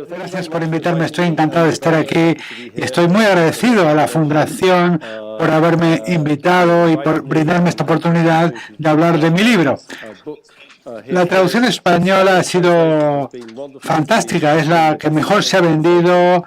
Gracias por invitarme. Estoy encantado de estar aquí y estoy muy agradecido a la Fundación por haberme invitado y por brindarme esta oportunidad de hablar de mi libro. La traducción española ha sido fantástica, es la que mejor se ha vendido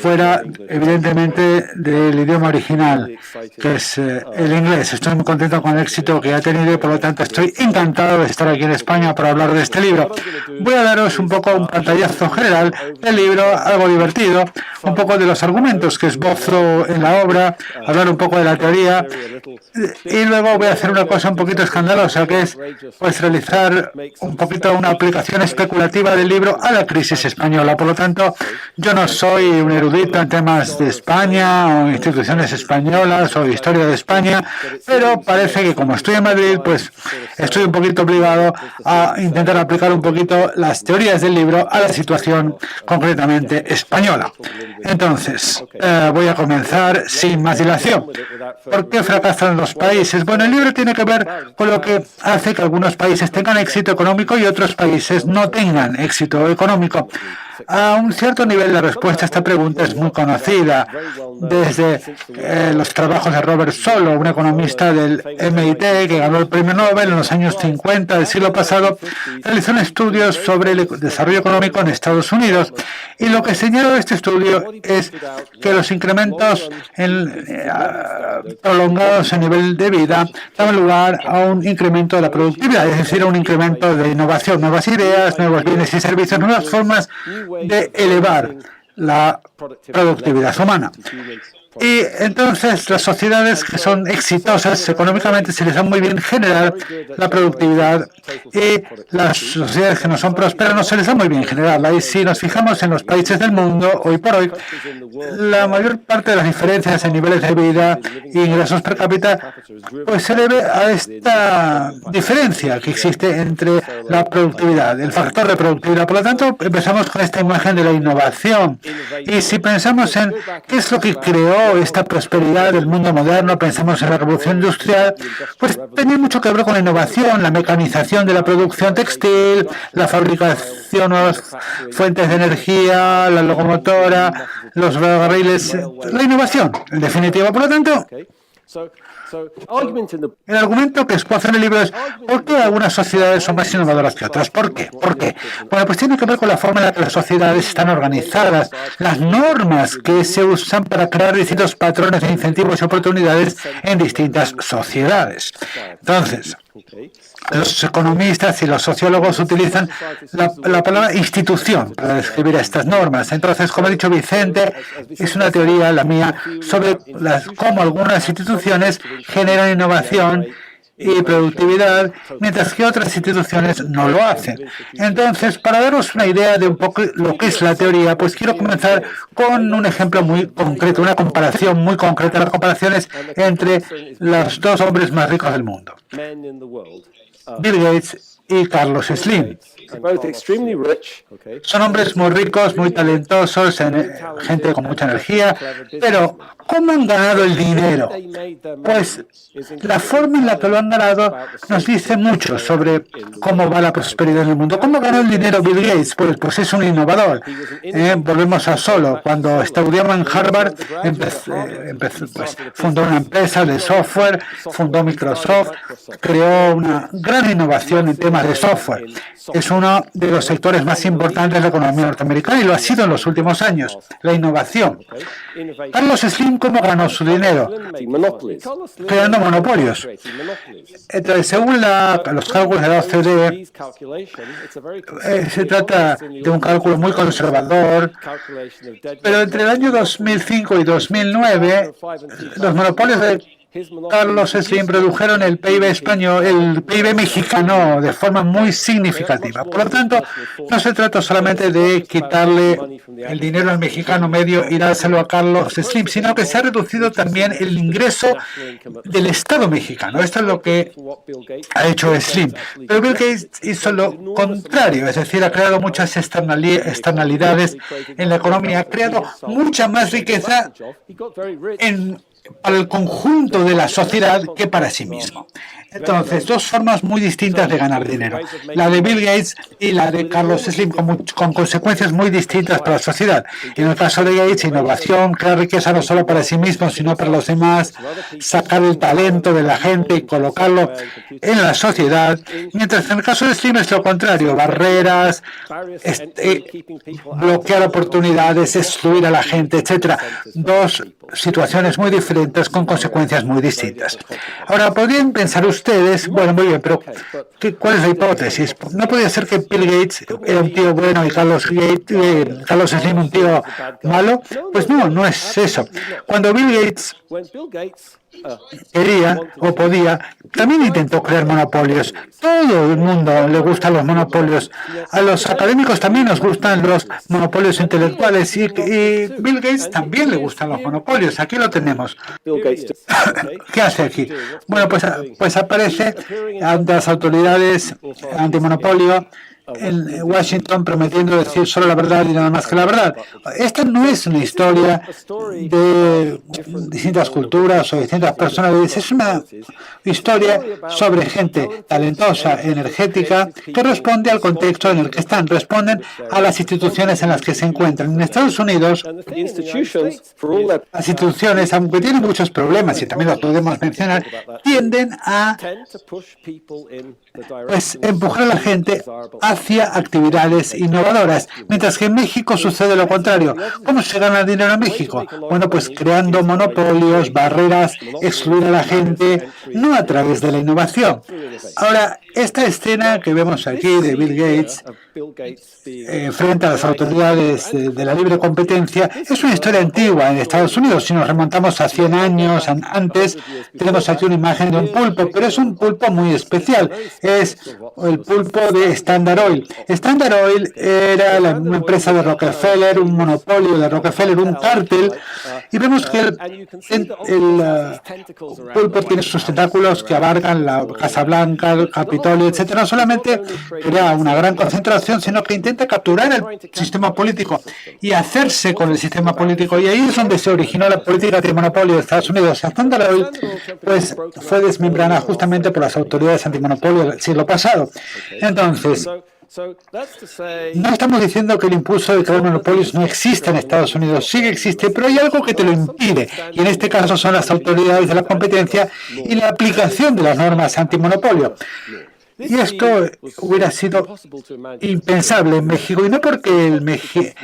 fuera, evidentemente, del idioma original, que es el inglés. Estoy muy contento con el éxito que ha tenido y, por lo tanto, estoy encantado de estar aquí en España para hablar de este libro. Voy a daros un poco un pantallazo general del libro, algo divertido, un poco de los argumentos que esbozo en la obra, hablar un poco de la teoría y luego voy a hacer una cosa un poquito escandalosa, que es pues realizar un poquito una aplicación especulativa del libro a la crisis española. Por lo tanto, yo no soy un erudito en temas de España o instituciones españolas o historia de España, pero parece que como estoy en Madrid, pues estoy un poquito obligado a intentar aplicar un poquito las teorías del libro a la situación concretamente española. Entonces, voy a comenzar sin más dilación. ¿Por qué fracasan los países? Bueno, el libro tiene que ver con lo que hace que algunos países tengan éxito económico y otros países no tengan éxito económico. A un cierto nivel la respuesta a esta pregunta es muy conocida. Desde los trabajos de Robert Solow, un economista del MIT que ganó el premio Nobel en los años 50 del siglo pasado, realizó un estudio sobre el desarrollo económico en Estados Unidos. Y lo que señaló este estudio es que los incrementos prolongados en nivel de vida daban lugar a un incremento de la productividad, es decir, a un incremento de innovación, nuevas ideas, nuevos bienes y servicios, nuevas formas de elevar la productividad humana. Y entonces las sociedades que son exitosas económicamente se les da muy bien generar la productividad y las sociedades que no son prósperas no se les da muy bien generarla. Y si nos fijamos en los países del mundo, hoy por hoy, la mayor parte de las diferencias en niveles de vida e ingresos per cápita pues se debe a esta diferencia que existe entre la productividad, el factor de productividad. Por lo tanto, empezamos con esta imagen de la innovación. Y si pensamos en qué es lo que creó esta prosperidad del mundo moderno, pensamos en la revolución industrial, pues tenía mucho que ver con la innovación, la mecanización de la producción textil, la fabricación de nuevas fuentes de energía, la locomotora, los ferrocarriles, la innovación, en definitiva. Por lo tanto, el argumento que expuso en el libro es ¿por qué algunas sociedades son más innovadoras que otras? ¿Por qué? ¿Por qué? Bueno, pues tiene que ver con la forma en la que las sociedades están organizadas, las normas que se usan para crear distintos patrones de incentivos y oportunidades en distintas sociedades. Entonces, los economistas y los sociólogos utilizan la palabra institución para describir estas normas. Entonces, como ha dicho Vicente, es una teoría, la mía, sobre cómo algunas instituciones generan innovación y productividad, mientras que otras instituciones no lo hacen. Entonces, para daros una idea de un poco lo que es la teoría, pues quiero comenzar con un ejemplo muy concreto, una comparación muy concreta. La comparación es entre los dos hombres más ricos del mundo, Bill Gates y Carlos Slim. Son hombres muy ricos, muy talentosos, gente con mucha energía, pero ¿cómo han ganado el dinero? Pues la forma en la que lo han ganado nos dice mucho sobre cómo va la prosperidad en el mundo. ¿Cómo ganó el dinero Bill Gates? Pues es un innovador. Volvemos a Solow. Cuando estudiaba en Harvard, fundó una empresa de software, fundó Microsoft, creó una gran innovación en temas de software. Es uno de los sectores más importantes de la economía norteamericana y lo ha sido en los últimos años, la innovación. Carlos Slim, ¿cómo ganó su dinero? Creando monopolios. Entonces, según los cálculos de la OCDE, se trata de un cálculo muy conservador, pero entre el año 2005 y 2009, los monopolios de Carlos Slim redujeron el PIB español, el PIB mexicano de forma muy significativa. Por lo tanto, no se trata solamente de quitarle el dinero al mexicano medio y dárselo a Carlos Slim, sino que se ha reducido también el ingreso del Estado mexicano. Esto es lo que ha hecho Slim. Pero Bill Gates hizo lo contrario, es decir, ha creado muchas externalidades en la economía, ha creado mucha más riqueza para el conjunto de la sociedad que para sí mismo. Entonces, dos formas muy distintas de ganar dinero. La de Bill Gates y la de Carlos Slim, con consecuencias muy distintas para la sociedad. En el caso de Gates, innovación, crear riqueza no solo para sí mismo, sino para los demás, sacar el talento de la gente y colocarlo en la sociedad. Mientras en el caso de Slim es lo contrario, barreras, bloquear oportunidades, excluir a la gente, etcétera. Dos situaciones muy diferentes con consecuencias muy distintas. Ahora, podrían pensar ustedes, bueno, muy bien, pero ¿cuál es la hipótesis? ¿No podría ser que Bill Gates era un tío bueno y Carlos Slim un tío malo? Pues no, no es eso. Cuando Bill Gates quería o podía, también intentó crear monopolios. Todo el mundo le gustan los monopolios. A los académicos también nos gustan los monopolios intelectuales y Bill Gates también le gustan los monopolios. Aquí lo tenemos. ¿Qué hace aquí? Bueno, pues aparece ante las autoridades antimonopolio en Washington prometiendo decir solo la verdad y nada más que la verdad. Esta no es una historia de distintas culturas o distintas personalidades, es una historia sobre gente talentosa, energética, que responde al contexto en el que están, responden a las instituciones en las que se encuentran. En Estados Unidos, las instituciones, aunque tienen muchos problemas, y también los podemos mencionar, tienden a empujar a la gente hacia actividades innovadoras, mientras que en México sucede lo contrario. ¿Cómo se gana dinero en México? Bueno, pues creando monopolios, barreras, excluir a la gente, no a través de la innovación. Ahora, esta escena que vemos aquí de Bill Gates frente a las autoridades de la libre competencia es una historia antigua en Estados Unidos. Si nos remontamos a 100 años antes, tenemos aquí una imagen de un pulpo, pero es un pulpo muy especial. Es el pulpo de Standard Oil. Standard Oil era una empresa de Rockefeller, un monopolio de Rockefeller, un cártel, y vemos que el pulpo tiene sus tentáculos que abarcan la Casa Blanca, el Capitolio, etcétera. No solamente crea una gran concentración, sino que intenta capturar el sistema político y hacerse con el sistema político. Y ahí es donde se originó la política de monopolio de Estados Unidos. Standard Oil pues, fue desmembrada justamente por las autoridades antimonopolio del siglo pasado. Entonces, no estamos diciendo que el impulso de crear monopolios no existe en Estados Unidos, sí que existe, pero hay algo que te lo impide, y en este caso son las autoridades de la competencia y la aplicación de las normas antimonopolio. Y esto hubiera sido impensable en México, y no porque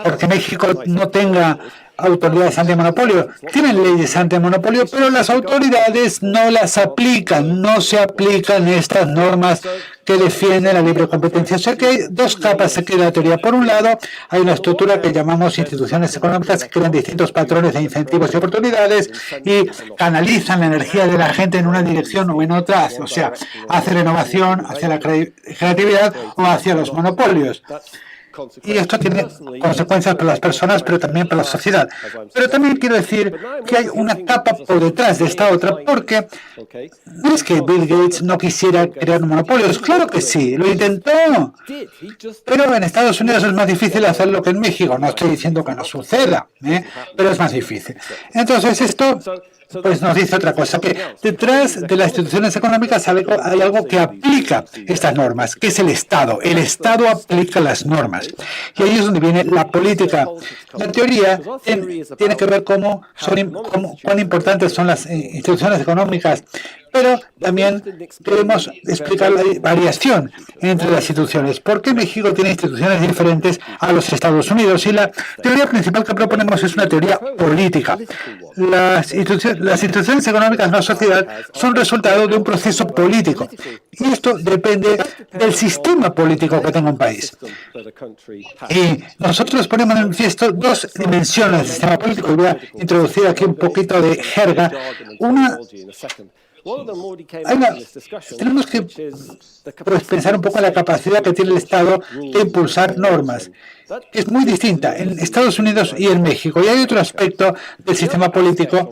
porque México no tenga autoridades antimonopolio. Tienen leyes antimonopolio, pero las autoridades no las aplican, no se aplican estas normas que defienden la libre competencia. O sea que hay dos capas aquí de la teoría. Por un lado, hay una estructura que llamamos instituciones económicas que crean distintos patrones de incentivos y oportunidades y canalizan la energía de la gente en una dirección o en otra, o sea, hacia la innovación, hacia la creatividad o hacia los monopolios. Y esto tiene consecuencias para las personas, pero también para la sociedad. Pero también quiero decir que hay una capa por detrás de esta otra, porque no es que Bill Gates no quisiera crear monopolios. Claro que sí, lo intentó. Pero en Estados Unidos es más difícil hacerlo que en México. No estoy diciendo que no suceda, pero es más difícil. Entonces esto pues nos dice otra cosa, que detrás de las instituciones económicas hay algo que aplica estas normas, que es el Estado. El Estado aplica las normas. Y ahí es donde viene la política. La teoría tiene que ver cuán importantes son las instituciones económicas, pero también queremos explicar la variación entre las instituciones. ¿Por qué México tiene instituciones diferentes a los Estados Unidos? Y la teoría principal que proponemos es una teoría política. Las instituciones económicas en la sociedad son resultado de un proceso político. Y esto depende del sistema político que tenga un país. Y nosotros ponemos en manifiesto dos dimensiones del sistema político. Y voy a introducir aquí un poquito de jerga. Tenemos que pensar un poco en la capacidad que tiene el Estado de impulsar normas. Es muy distinta en Estados Unidos y en México. Y hay otro aspecto del sistema político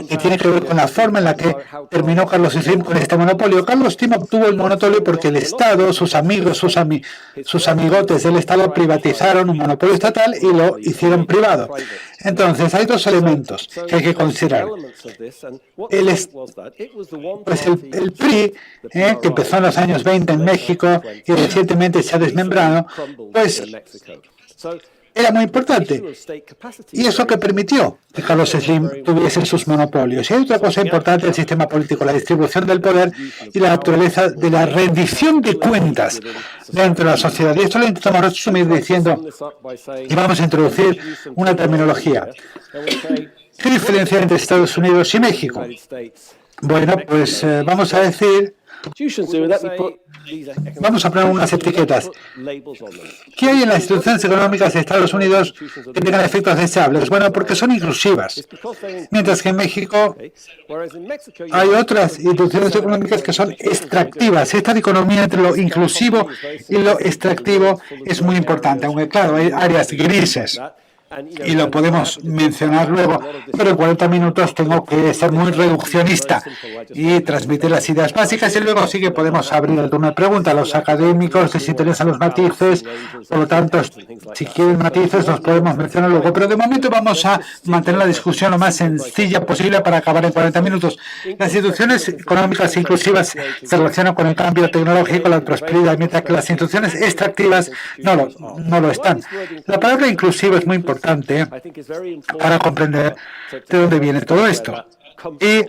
que tiene que ver con la forma en la que terminó Carlos Slim con este monopolio. Carlos Slim obtuvo el monopolio porque el Estado, sus amigos, sus amigotes del Estado privatizaron un monopolio estatal y lo hicieron privado. Entonces, hay dos elementos que hay que considerar. El PRI, que empezó en los años 20 en México y recientemente se ha desmembrado, pues era muy importante. Y eso que permitió que Carlos Slim tuviese sus monopolios. Y hay otra cosa importante del sistema político, la distribución del poder y la naturaleza de la rendición de cuentas dentro de la sociedad. Y esto lo intentamos resumir diciendo, y vamos a introducir una terminología. ¿Qué diferencia entre Estados Unidos y México? Bueno, pues vamos a decir, vamos a poner unas etiquetas. ¿Qué hay en las instituciones económicas de Estados Unidos que tengan efectos deseables? Bueno, porque son inclusivas. Mientras que en México hay otras instituciones económicas que son extractivas. Esta dicotomía entre lo inclusivo y lo extractivo es muy importante, aunque claro, hay áreas grises. Y lo podemos mencionar luego, pero en 40 minutos tengo que ser muy reduccionista y transmitir las ideas básicas y luego sí que podemos abrir el turno de preguntas. Los académicos les interesan los matices, por lo tanto, si quieren matices los podemos mencionar luego, pero de momento vamos a mantener la discusión lo más sencilla posible para acabar en 40 minutos. Las instituciones económicas inclusivas se relacionan con el cambio tecnológico, la prosperidad, mientras que las instituciones extractivas no lo están. La palabra inclusivo es muy importante para comprender de dónde viene todo esto. Y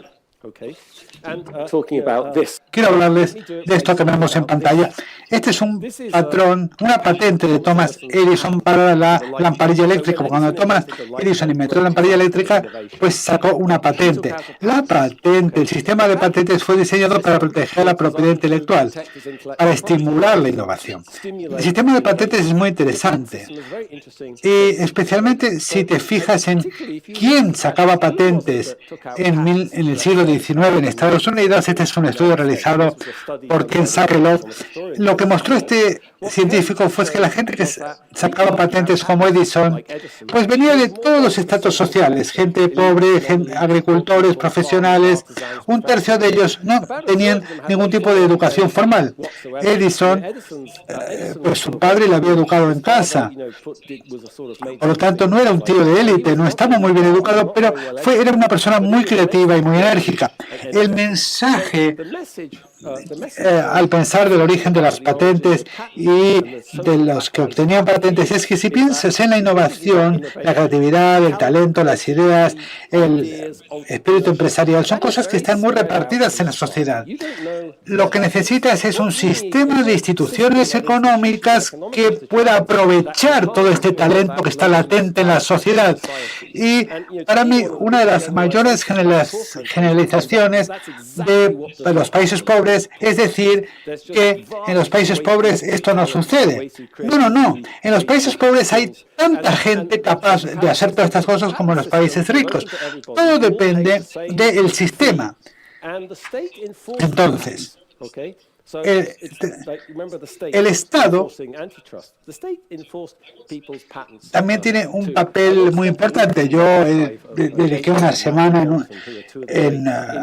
quiero hablarles de esto que vemos en pantalla. Este es un patrón, una patente de Thomas Edison para la lamparilla eléctrica. Cuando Thomas Edison inventó la lamparilla eléctrica, pues sacó una patente. La patente, el sistema de patentes fue diseñado para proteger la propiedad intelectual, para estimular la innovación. El sistema de patentes es muy interesante. Y especialmente si te fijas en quién sacaba patentes en el siglo XIX en Estados Unidos. Este es un estudio realizado por Ken Sackelov. Lo que mostró este científico fue que la gente que sacaba patentes como Edison, pues venía de todos los estratos sociales, gente pobre, agricultores, profesionales. Un tercio de ellos no tenían ningún tipo de educación formal. Edison, pues su padre le había educado en casa. Por lo tanto, no era un tío de élite, no estaba muy bien educado, pero era una persona muy creativa y muy enérgica. El mensaje al pensar del origen de las patentes y de los que obtenían patentes es que si piensas en la innovación, la creatividad, el talento, las ideas, el espíritu empresarial, son cosas que están muy repartidas en la sociedad. Lo que necesitas es un sistema de instituciones económicas que pueda aprovechar todo este talento que está latente en la sociedad. Y para mí, una de las mayores generalizaciones de los países pobres es decir que en los países pobres esto no sucede. No. En los países pobres hay tanta gente capaz de hacer todas estas cosas como en los países ricos. Todo depende del sistema. Entonces, el Estado también tiene un papel muy importante. Yo dediqué una semana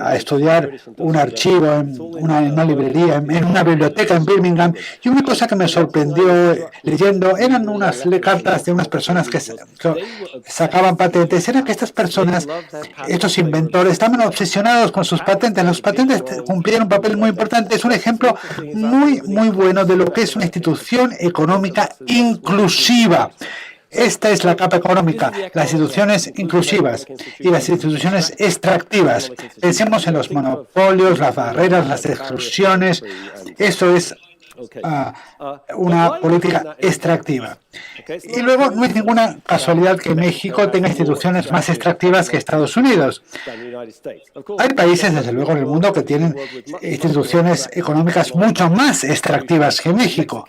a estudiar un archivo en una librería, en una biblioteca en Birmingham, y una cosa que me sorprendió leyendo eran unas cartas de unas personas que sacaban patentes. Era que estas personas, estos inventores, estaban obsesionados con sus patentes. Los patentes cumplían un papel muy importante. Es un ejemplo muy bueno de lo que es una institución económica inclusiva. Esta es la capa económica, las instituciones inclusivas y las instituciones extractivas. Pensemos en los monopolios, las barreras, las exclusiones. Eso es una política extractiva. Y luego no es ninguna casualidad que México tenga instituciones más extractivas que Estados Unidos. Hay países, desde luego, en el mundo que tienen instituciones económicas mucho más extractivas que México.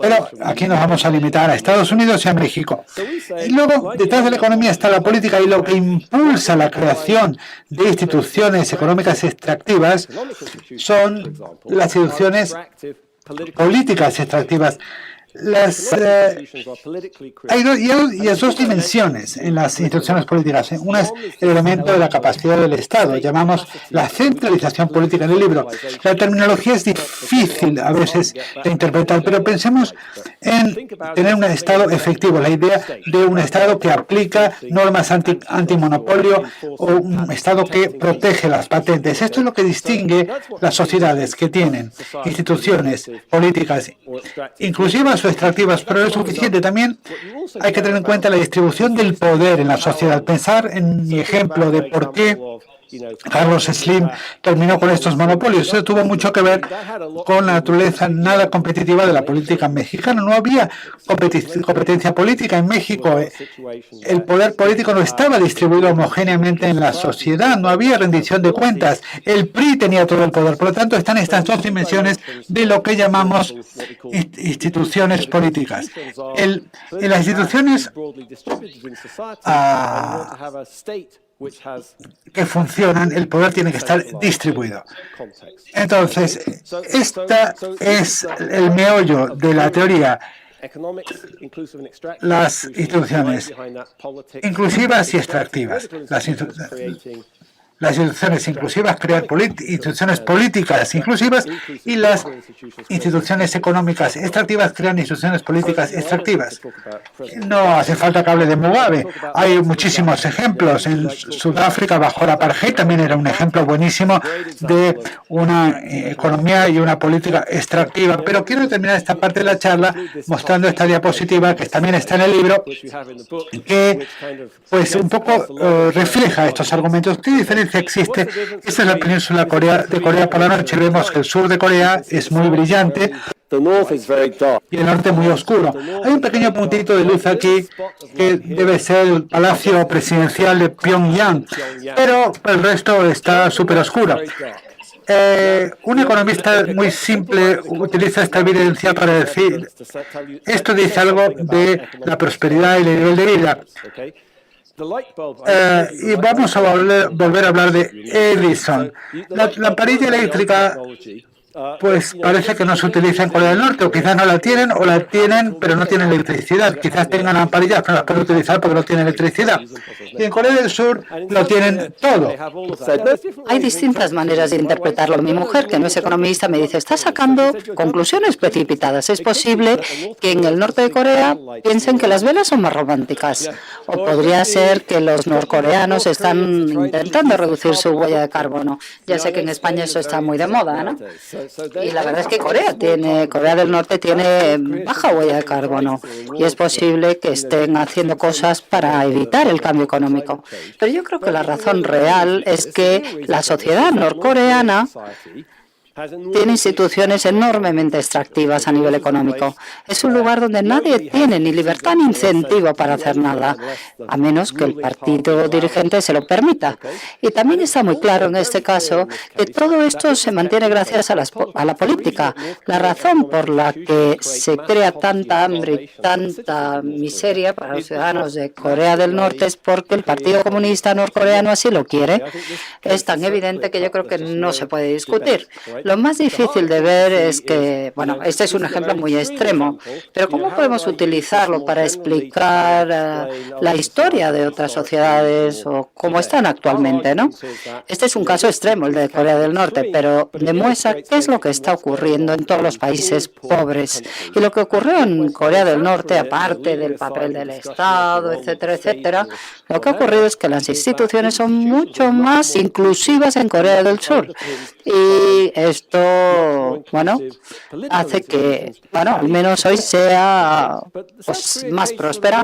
Pero aquí nos vamos a limitar a Estados Unidos y a México. Y luego, detrás de la economía está la política, y lo que impulsa la creación de instituciones económicas extractivas son las instituciones políticas extractivas. Hay dos dimensiones en las instituciones políticas. Una es el elemento de la capacidad del Estado, llamamos la centralización política en el libro. La terminología es difícil a veces de interpretar, pero pensemos en tener un Estado efectivo, la idea de un Estado que aplica normas antimonopolio o un Estado que protege las patentes. Esto es lo que distingue las sociedades que tienen instituciones políticas inclusivas o extractivas, pero no es suficiente. También hay que tener en cuenta la distribución del poder en la sociedad. Pensar en mi ejemplo de por qué Carlos Slim terminó con estos monopolios. Eso tuvo mucho que ver con la naturaleza nada competitiva de la política mexicana. No había competencia política en México. El poder político no estaba distribuido homogéneamente en la sociedad. No había rendición de cuentas. El PRI tenía todo el poder. Por lo tanto, están estas dos dimensiones de lo que llamamos instituciones políticas. En las instituciones que funcionan, el poder tiene que estar distribuido. Entonces, esta es el meollo de la teoría. Las instituciones inclusivas y extractivas. Las instituciones inclusivas crean instituciones políticas inclusivas y las instituciones económicas extractivas crean instituciones políticas extractivas. No hace falta que hable de Mugabe. Hay muchísimos ejemplos. En Sudáfrica, bajo la apartheid, también era un ejemplo buenísimo de una economía y una política extractiva. Pero quiero terminar esta parte de la charla mostrando esta diapositiva que también está en el libro, que pues un poco refleja estos argumentos. ¿Qué diferencia existe? Esta es la península de Corea por la noche. Vemos que el sur de Corea es muy brillante y el norte muy oscuro. Hay un pequeño puntito de luz aquí que debe ser el palacio presidencial de Pyongyang, pero el resto está súper oscuro. Un economista muy simple utiliza esta evidencia para decir, esto dice algo de la prosperidad y el nivel de vida. Y vamos a volver a hablar de Edison. La lamparilla eléctrica pues parece que no se utiliza en Corea del Norte, o quizás no la tienen, o la tienen, pero no tienen electricidad. Quizás tengan lamparillas, pero no las pueden utilizar porque no tienen electricidad. Y en Corea del Sur lo tienen todo. Hay distintas maneras de interpretarlo. Mi mujer, que no es economista, me dice, está sacando conclusiones precipitadas. Es posible que en el norte de Corea piensen que las velas son más románticas. O podría ser que los norcoreanos están intentando reducir su huella de carbono. Ya sé que en España eso está muy de moda, ¿no? Y la verdad es que Corea del Norte tiene baja huella de carbono y es posible que estén haciendo cosas para evitar el cambio económico. Pero yo creo que la razón real es que la sociedad norcoreana tiene instituciones enormemente extractivas a nivel económico. Es un lugar donde nadie tiene ni libertad ni incentivo para hacer nada, a menos que el partido dirigente se lo permita. Y también está muy claro en este caso que todo esto se mantiene gracias a la política. La razón por la que se crea tanta hambre y tanta miseria para los ciudadanos de Corea del Norte es porque el Partido Comunista Norcoreano así lo quiere. Es tan evidente que yo creo que no se puede discutir. Lo más difícil de ver es que, bueno, este es un ejemplo muy extremo, pero ¿cómo podemos utilizarlo para explicar la historia de otras sociedades o cómo están actualmente, ¿no? Este es un caso extremo, el de Corea del Norte, pero demuestra qué es lo que está ocurriendo en todos los países pobres. Y lo que ocurrió en Corea del Norte, aparte del papel del Estado, etcétera, etcétera, lo que ha ocurrido es que las instituciones son mucho más inclusivas en Corea del Sur. Y esto, bueno, hace que, bueno, al menos hoy sea pues, más próspera.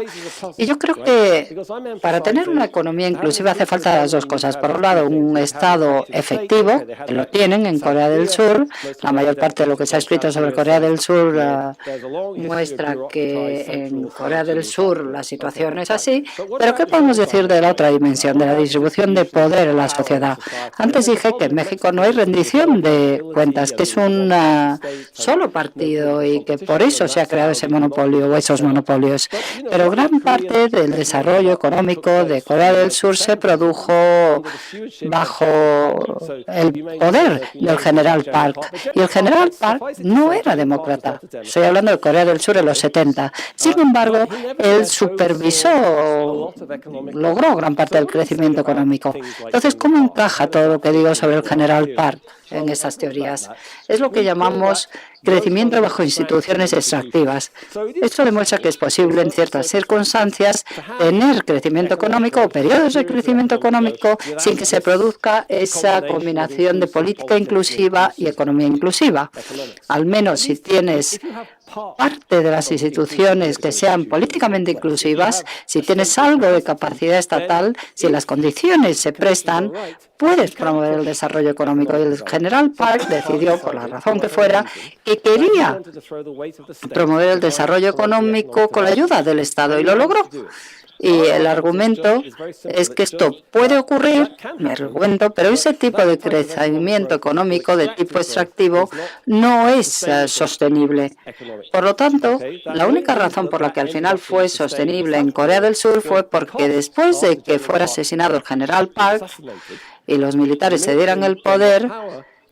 Y yo creo que para tener una economía inclusiva hace falta las dos cosas. Por un lado, un Estado efectivo, que lo tienen en Corea del Sur. La mayor parte de lo que se ha escrito sobre Corea del Sur muestra que en Corea del Sur la situación es así. Pero ¿qué podemos podemos decir de la otra dimensión, de la distribución de poder en la sociedad? Antes dije que en México no hay rendición de cuentas, que es un solo partido y que por eso se ha creado ese monopolio o esos monopolios. Pero gran parte del desarrollo económico de Corea del Sur se produjo bajo el poder del general Park. Y el general Park no era demócrata. Estoy hablando de Corea del Sur en los 70. Sin embargo, él supervisó, logró gran parte del crecimiento económico. Entonces, ¿cómo encaja todo lo que digo sobre el general Park en estas teorías? Es lo que llamamos crecimiento bajo instituciones extractivas. Esto demuestra que es posible en ciertas circunstancias tener crecimiento económico o periodos de crecimiento económico sin que se produzca esa combinación de política inclusiva y economía inclusiva. Al menos si tienes parte de las instituciones que sean políticamente inclusivas, si tienes algo de capacidad estatal, si las condiciones se prestan, puedes promover el desarrollo económico. Y el general Park decidió, por la razón que fuera, que quería promover el desarrollo económico con la ayuda del Estado y lo logró. Y el argumento es que esto puede ocurrir, pero ese tipo de crecimiento económico de tipo extractivo no es sostenible. Por lo tanto, la única razón por la que al final fue sostenible en Corea del Sur fue porque después de que fuera asesinado el general Park y los militares se dieran el poder,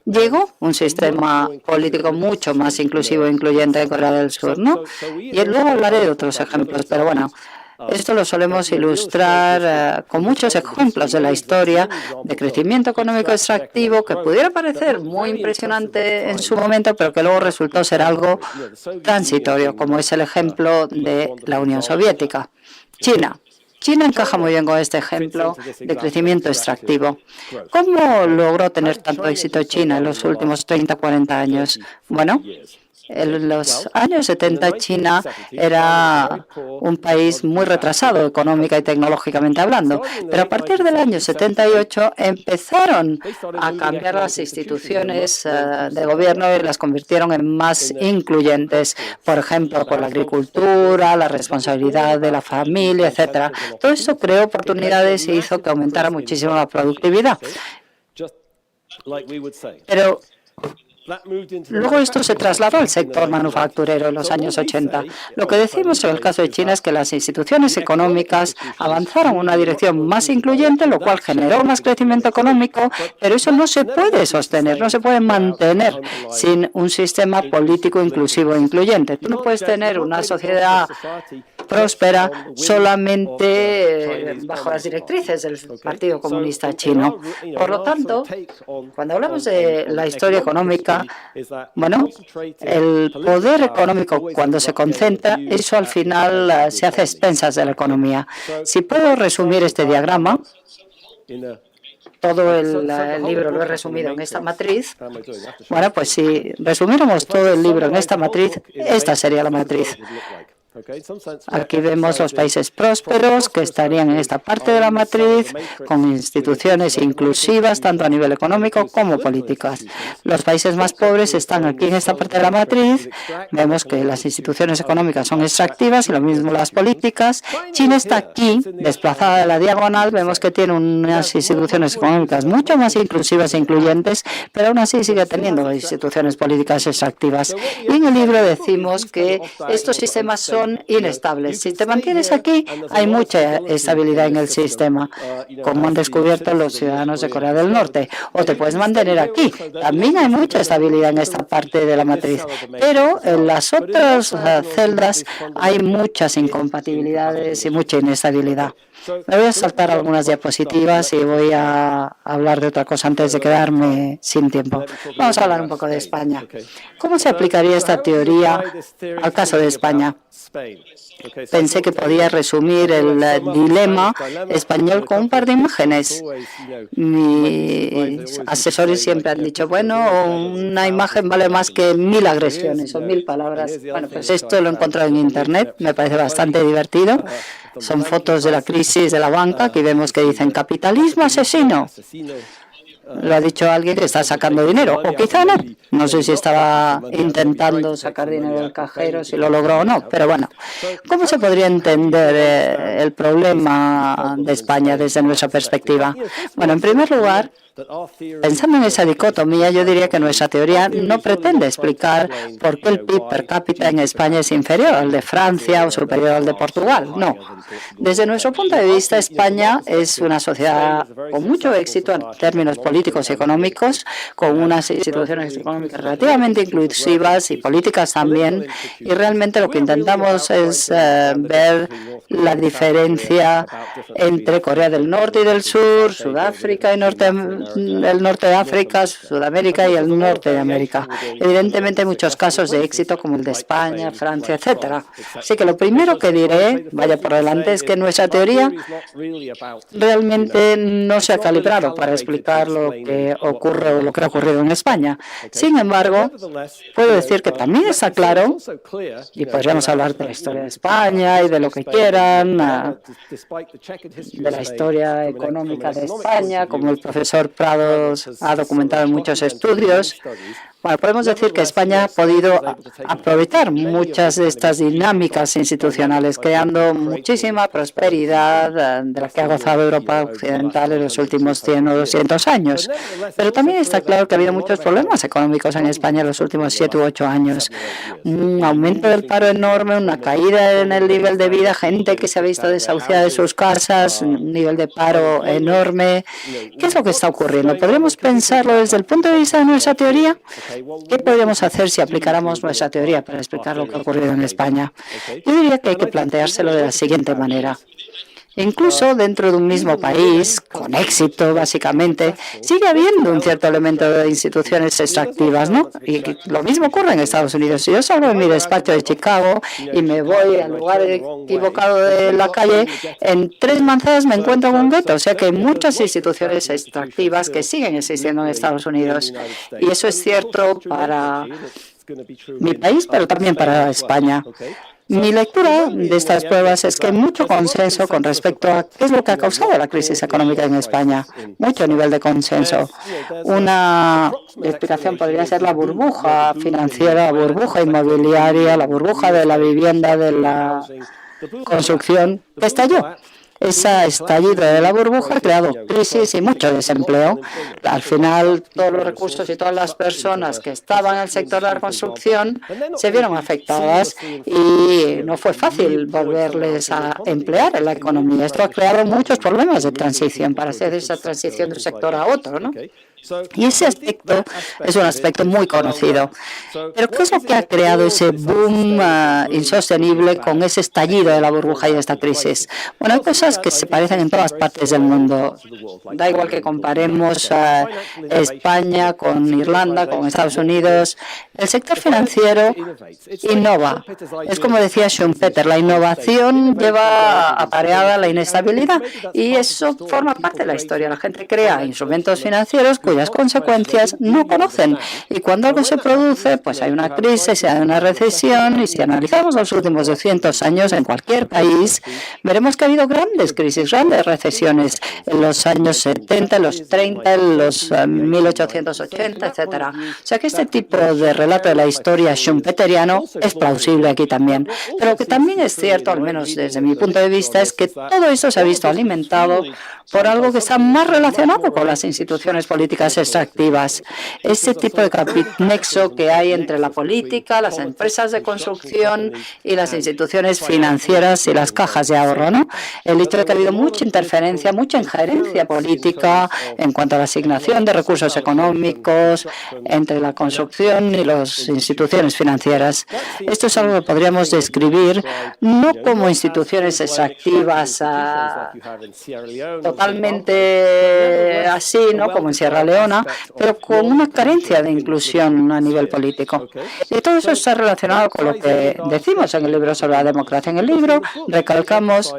llegó un sistema político mucho más inclusivo e incluyente en Corea del Sur, ¿no? Y luego hablaré de otros ejemplos, pero bueno, esto lo solemos ilustrar con muchos ejemplos de la historia de crecimiento económico extractivo que pudiera parecer muy impresionante en su momento, pero que luego resultó ser algo transitorio, como es el ejemplo de la Unión Soviética. China encaja muy bien con este ejemplo de crecimiento extractivo. ¿Cómo logró tener tanto éxito China en los últimos 30, 40 años? Bueno, en los años 70 China era un país muy retrasado económica y tecnológicamente hablando, pero a partir del año 78 empezaron a cambiar las instituciones de gobierno y las convirtieron en más incluyentes, por ejemplo, por la agricultura, la responsabilidad de la familia, etcétera. Todo esto creó oportunidades y hizo que aumentara muchísimo la productividad. Pero luego esto se trasladó al sector manufacturero en los años 80. Lo que decimos en el caso de China es que las instituciones económicas avanzaron en una dirección más incluyente, lo cual generó más crecimiento económico, pero eso no se puede sostener, no se puede mantener sin un sistema político inclusivo e incluyente. Tú no puedes tener una sociedad próspera solamente bajo las directrices del Partido Comunista Chino. Por lo tanto, cuando hablamos de la historia económica, bueno, el poder económico cuando se concentra, eso al final se hace a expensas de la economía. Si puedo resumir este diagrama, todo el libro lo he resumido en esta matriz. Bueno, pues si resumiéramos todo el libro en esta matriz, esta sería la matriz. Aquí vemos los países prósperos que estarían en esta parte de la matriz, con instituciones inclusivas tanto a nivel económico como políticas. Los países más pobres están aquí en esta parte de la matriz. Vemos que las instituciones económicas son extractivas y lo mismo las políticas. China está aquí, desplazada de la diagonal. Vemos que tiene unas instituciones económicas mucho más inclusivas e incluyentes, pero aún así sigue teniendo instituciones políticas extractivas. Y en el libro decimos que estos sistemas son inestables. Si te mantienes aquí, hay mucha estabilidad en el sistema, como han descubierto los ciudadanos de Corea del Norte. O te puedes mantener aquí. También hay mucha estabilidad en esta parte de la matriz. Pero en las otras celdas hay muchas incompatibilidades y mucha inestabilidad. Me voy a saltar algunas diapositivas y voy a hablar de otra cosa antes de quedarme sin tiempo. Vamos a hablar un poco de España. ¿Cómo se aplicaría esta teoría al caso de España? Pensé que podía resumir el dilema español con un par de imágenes. Mis asesores siempre han dicho, bueno, una imagen vale más que 1000 agresiones o 1000 palabras. Bueno, pues esto lo he encontrado en Internet, me parece bastante divertido. Son fotos de la crisis de la banca, aquí vemos que dicen capitalismo asesino. Lo ha dicho alguien que está sacando dinero, o quizá no. No sé si estaba intentando sacar dinero del cajero, si lo logró o no, pero bueno. ¿Cómo se podría entender el problema de España desde nuestra perspectiva? Bueno, en primer lugar, pensando en esa dicotomía, yo diría que nuestra teoría no pretende explicar por qué el PIB per cápita en España es inferior al de Francia o superior al de Portugal. No. Desde nuestro punto de vista, España es una sociedad con mucho éxito en términos políticos y económicos, con unas instituciones económicas relativamente inclusivas y políticas también, y realmente lo que intentamos es ver la diferencia entre Corea del Norte y del Sur, Sudáfrica y el norte de África, Sudamérica y el norte de América. Evidentemente hay muchos casos de éxito como el de España, Francia, etcétera. Así que lo primero que diré, vaya por delante, es que nuestra teoría realmente no se ha calibrado para explicar lo que ocurre o lo que ha ocurrido en España. Sin embargo, puedo decir que también está claro, y podríamos hablar de la historia de España y de lo que quieran, de la historia económica de España, como el profesor Prados ha documentado en muchos estudios. Bueno, podemos decir que España ha podido aprovechar muchas de estas dinámicas institucionales, creando muchísima prosperidad de la que ha gozado Europa Occidental en los últimos 100 o 200 años. Pero también está claro que ha habido muchos problemas económicos en España en los últimos 7 u 8 años. Un aumento del paro enorme, una caída en el nivel de vida, gente que se ha visto desahuciada de sus casas, un nivel de paro enorme. ¿Qué es lo que está ocurriendo? ¿Podríamos pensarlo desde el punto de vista de nuestra teoría? ¿Qué podríamos hacer si aplicáramos nuestra teoría para explicar lo que ha ocurrido en España? Yo diría que hay que planteárselo de la siguiente manera. Incluso dentro de un mismo país, con éxito básicamente, sigue habiendo un cierto elemento de instituciones extractivas, ¿no? Y lo mismo ocurre en Estados Unidos. Si yo salgo de mi despacho de Chicago y me voy al lugar equivocado de la calle, en 3 manzanas me encuentro con un gueto. O sea que hay muchas instituciones extractivas que siguen existiendo en Estados Unidos. Y eso es cierto para mi país, pero también para España. Mi lectura de estas pruebas es que hay mucho consenso con respecto a qué es lo que ha causado la crisis económica en España. Mucho nivel de consenso. Una explicación podría ser la burbuja financiera, la burbuja inmobiliaria, la burbuja de la vivienda, de la construcción, que estalló. Ese estallido de la burbuja ha creado crisis y mucho desempleo. Al final, todos los recursos y todas las personas que estaban en el sector de la construcción se vieron afectadas y no fue fácil volverles a emplear en la economía. Esto ha creado muchos problemas de transición para hacer esa transición de un sector a otro, ¿no? Y ese aspecto es un aspecto muy conocido. Pero ¿qué es lo que ha creado ese boom insostenible con ese estallido de la burbuja y de esta crisis? Bueno, hay cosas que se parecen en todas partes del mundo. Da igual que comparemos España con Irlanda, con Estados Unidos. El sector financiero innova. Es como decía Schumpeter, la innovación lleva apareada la inestabilidad y eso forma parte de la historia. La gente crea instrumentos financieros cuyas consecuencias no conocen. Y cuando algo se produce, pues hay una crisis, hay una recesión, y si analizamos los últimos 200 años en cualquier país, veremos que ha habido grandes crisis, grandes recesiones en los años 70, en los 30, en los 1880, etcétera. O sea que este tipo de relato de la historia schumpeteriano es plausible aquí también. Pero lo que también es cierto, al menos desde mi punto de vista, es que todo esto se ha visto alimentado por algo que está más relacionado con las instituciones políticas extractivas. Ese tipo de nexo que hay entre la política, las empresas de construcción y las instituciones financieras y las cajas de ahorro, ¿no? El hecho de que ha habido mucha interferencia, mucha injerencia política en cuanto a la asignación de recursos económicos entre la construcción y las instituciones financieras. Esto es algo que podríamos describir no como instituciones extractivas totalmente así, ¿no?, como en Sierra Leona, pero con una carencia de inclusión a nivel político. Y todo eso está relacionado con lo que decimos en el libro sobre la democracia. En el libro recalcamos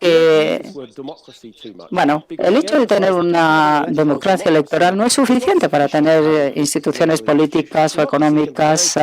que, bueno, el hecho de tener una democracia electoral no es suficiente para tener instituciones políticas o económicas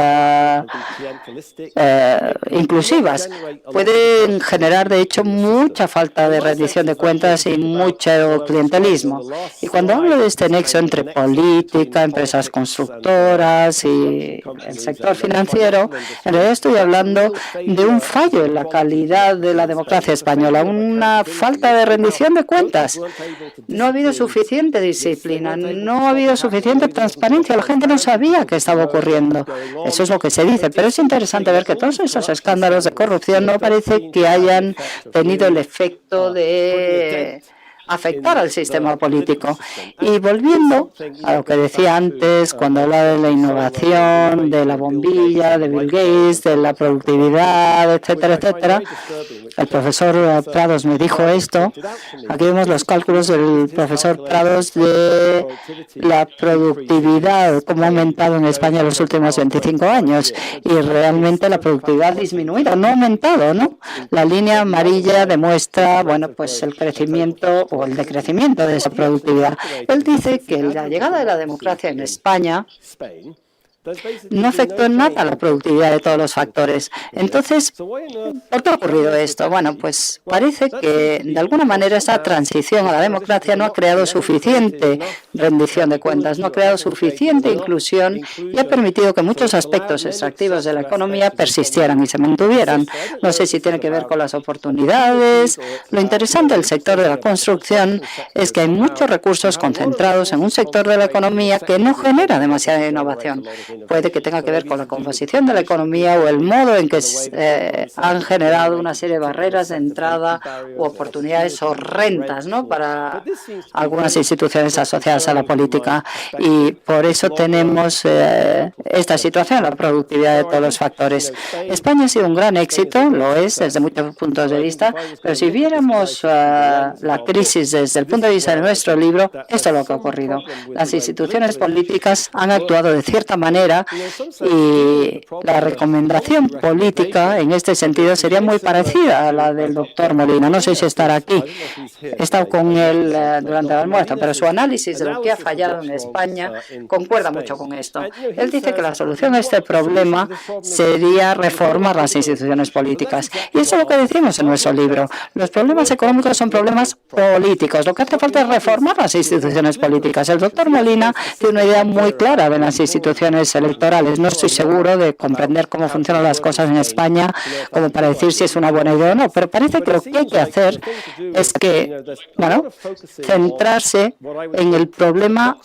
inclusivas. Pueden generar, de hecho, mucha falta de rendición de cuentas y mucho clientelismo. Y cuando hablo de este nexo entre política, empresas constructoras y el sector financiero, en realidad estoy hablando de un fallo en la calidad de la democracia española, una falta de rendición de cuentas. No ha habido suficiente disciplina, no ha habido suficiente transparencia, la gente no sabía qué estaba ocurriendo. Eso es lo que se dice, pero es interesante ver que todos esos escándalos de corrupción no parece que hayan tenido el efecto de afectar al sistema político. Y volviendo a lo que decía antes, cuando hablaba de la innovación, de la bombilla, de Bill Gates, de la productividad, etcétera, etcétera, el profesor Prados me dijo esto. Aquí vemos los cálculos del profesor Prados de la productividad, cómo ha aumentado en España en los últimos 25 años. Y realmente la productividad ha disminuido, no ha aumentado, ¿no? La línea amarilla demuestra, bueno, pues el crecimiento o el decrecimiento de esa productividad. Él dice que la llegada de la democracia en España no afectó en nada a la productividad de todos los factores. Entonces, ¿por qué ha ocurrido esto? Bueno, pues parece que de alguna manera esa transición a la democracia no ha creado suficiente rendición de cuentas, no ha creado suficiente inclusión y ha permitido que muchos aspectos extractivos de la economía persistieran y se mantuvieran. No sé si tiene que ver con las oportunidades. Lo interesante del sector de la construcción es que hay muchos recursos concentrados en un sector de la economía que no genera demasiada innovación. Puede que tenga que ver con la composición de la economía o el modo en que han generado una serie de barreras de entrada u oportunidades o rentas, ¿no?, para algunas instituciones asociadas a la política. Y por eso tenemos esta situación, la productividad de todos los factores. España ha sido un gran éxito, lo es desde muchos puntos de vista, pero si viéramos la crisis desde el punto de vista de nuestro libro, esto es lo que ha ocurrido. Las instituciones políticas han actuado de cierta manera y la recomendación política en este sentido sería muy parecida a la del doctor Molina. No sé si estará aquí. He estado con él durante el almuerzo, pero su análisis de lo que ha fallado en España concuerda mucho con esto. Él dice que la solución a este problema sería reformar las instituciones políticas. Y eso es lo que decimos en nuestro libro. Los problemas económicos son problemas políticos. Lo que hace falta es reformar las instituciones políticas. El doctor Molina tiene una idea muy clara de las instituciones electorales. No estoy seguro de comprender cómo funcionan las cosas en España como para decir si es una buena idea o no, pero parece que lo que hay que hacer es que, bueno, centrarse en el problema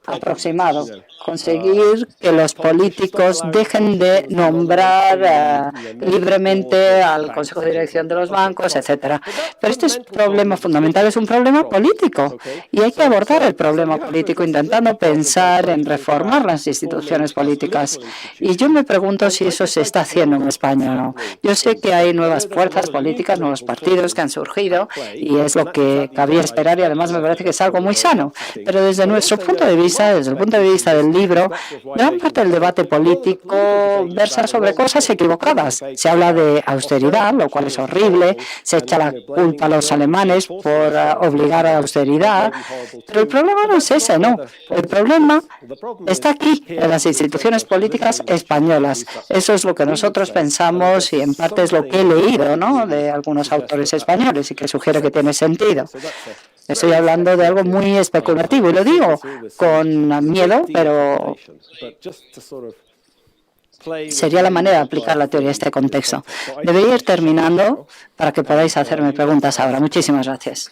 aproximado, conseguir que los políticos dejen de nombrar libremente al Consejo de Dirección de los bancos, etcétera. Pero este es un problema fundamental, es un problema político y hay que abordar el problema político intentando pensar en reformar las instituciones políticas. Y yo me pregunto si eso se está haciendo en España o no. Yo sé que hay nuevas fuerzas políticas, nuevos partidos que han surgido y es lo que cabía esperar y además me parece que es algo muy sano. Pero desde nuestro punto de vista, desde el punto de vista del libro, gran parte del debate político versa sobre cosas equivocadas. Se habla de austeridad, lo cual es horrible, se echa la culpa a los alemanes por obligar a la austeridad, pero el problema no es ese, no. El problema está aquí, en las instituciones políticas españolas. Eso es lo que nosotros pensamos y en parte es lo que he leído, ¿no?, de algunos autores españoles y que sugiere que tiene sentido. Estoy hablando de algo muy especulativo y lo digo con miedo, pero sería la manera de aplicar la teoría a este contexto. Debería ir terminando para que podáis hacerme preguntas ahora. Muchísimas gracias.